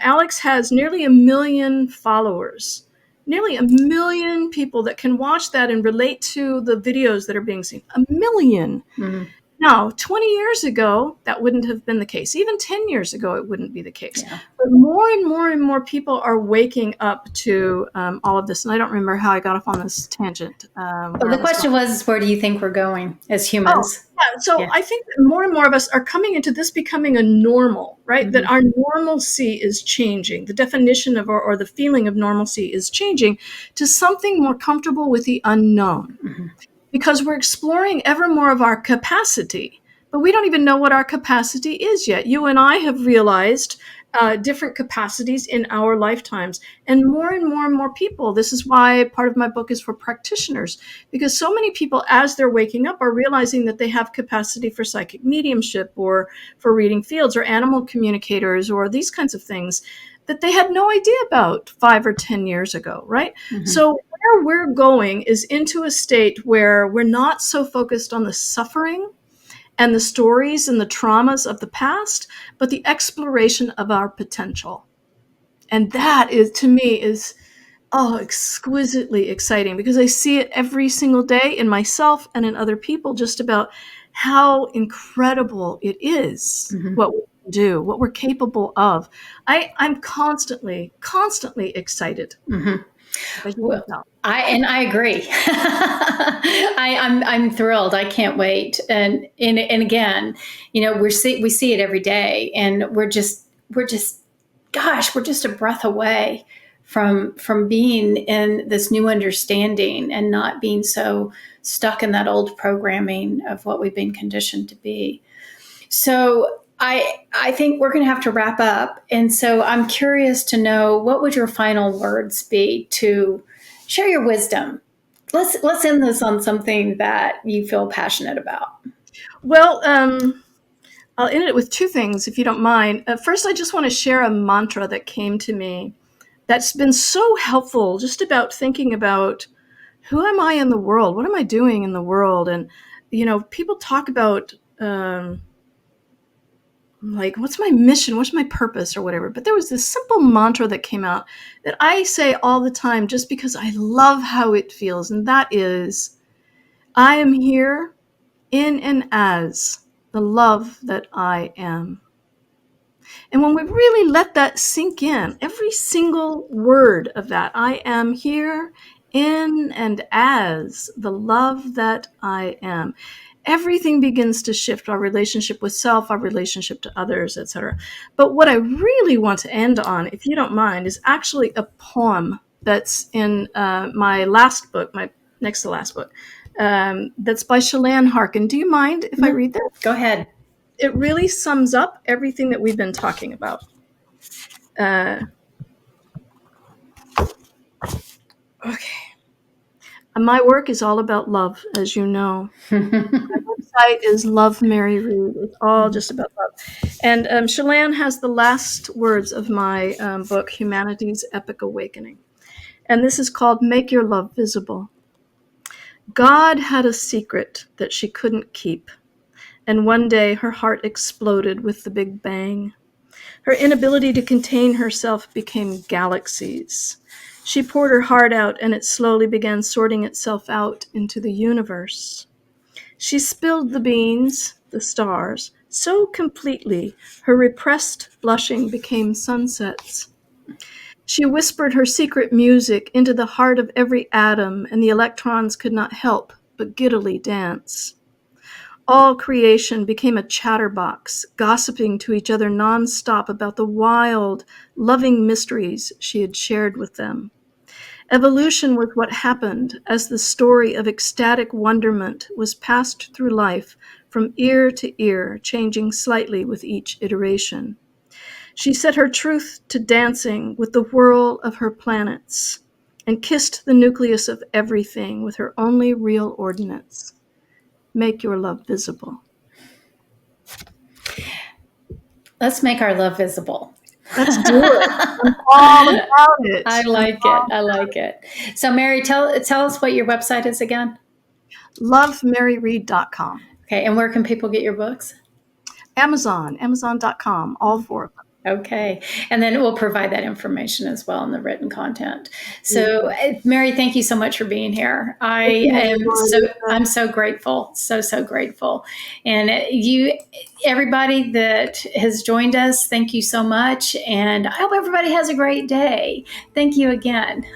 Alex has nearly 1 million followers. Nearly 1 million people that can watch that and relate to the videos that are being seen. 1 million. Now, 20 years ago, that wouldn't have been the case. Even 10 years ago, it wouldn't be the case. Yeah. But more and more and more people are waking up to all of this. And I don't remember how I got off on this tangent. The question was, where do you think we're going as humans? So I think that more and more of us are coming into this becoming a normal, right? That our normalcy is changing. The definition of or the feeling of normalcy is changing to something more comfortable with the unknown. Because we're exploring ever more of our capacity, but we don't even know what our capacity is yet. You and I have realized different capacities in our lifetimes, and more and more people. This is why part of my book is for practitioners, because so many people, as they're waking up, are realizing that they have capacity for psychic mediumship or for reading fields or animal communicators or these kinds of things that they had no idea about 5 or 10 years ago, right? So where we're going is into a state where we're not so focused on the suffering and the stories and the traumas of the past, but the exploration of our potential. And that is, to me, is exquisitely exciting, because I see it every single day in myself and in other people, just about how incredible it is what we've can do, what we're capable of. I'm constantly, constantly excited. Mm-hmm. As you can Well, tell. I agree. I'm thrilled. I can't wait. And again, we see it every day, and we're just gosh, we're just a breath away from being in this new understanding and not being so stuck in that old programming of what we've been conditioned to be. So I think we're going to have to wrap up, and so I'm curious to know, what would your final words be to share your wisdom? Let's end this on something that you feel passionate about. Well, I'll end it with two things, if you don't mind. First, I just want to share a mantra that came to me that's been so helpful, just about thinking about who am I in the world? What am I doing in the world? And, people talk about, like, what's my mission? What's my purpose or whatever? But there was this simple mantra that came out that I say all the time just because I love how it feels. And that is, I am here in and as the love that I am. And when we really let that sink in, every single word of that, I am here in and as the love that I am, everything begins to shift: our relationship with self, our relationship to others, etc. But what I really want to end on, if you don't mind, is actually a poem that's in my last book, my next to last book, that's by Shalane Harkin. Do you mind if I Mhm. read that? Go ahead. It really sums up everything that we've been talking about. Uh, okay. My work is all about love, as you know. My website is Love Mary Reid. It's all just about love. And Shalane has the last words of my book, Humanity's Epic Awakening. And this is called Make Your Love Visible. God had a secret that she couldn't keep. And one day her heart exploded with the Big Bang. Her inability to contain herself became galaxies. She poured her heart out, and it slowly began sorting itself out into the universe. She spilled the beans, the stars, so completely her repressed blushing became sunsets. She whispered her secret music into the heart of every atom, and the electrons could not help but giddily dance. All creation became a chatterbox, gossiping to each other nonstop about the wild, loving mysteries she had shared with them. Evolution was what happened as the story of ecstatic wonderment was passed through life from ear to ear, changing slightly with each iteration. She set her truth to dancing with the whirl of her planets and kissed the nucleus of everything with her only real ordinance: make your love visible. Let's make our love visible. Let's do it. I'm all about I it. like it. I like it. So, Mary, tell us what your website is again. LoveMaryReid.com. Okay, and where can people get your books? Amazon.com, all four of them. Okay. And then we'll provide that information as well in the written content. So, Mary, thank you so much for being here. I'm so grateful. So grateful. And everybody that has joined us, thank you so much. And I hope everybody has a great day. Thank you again.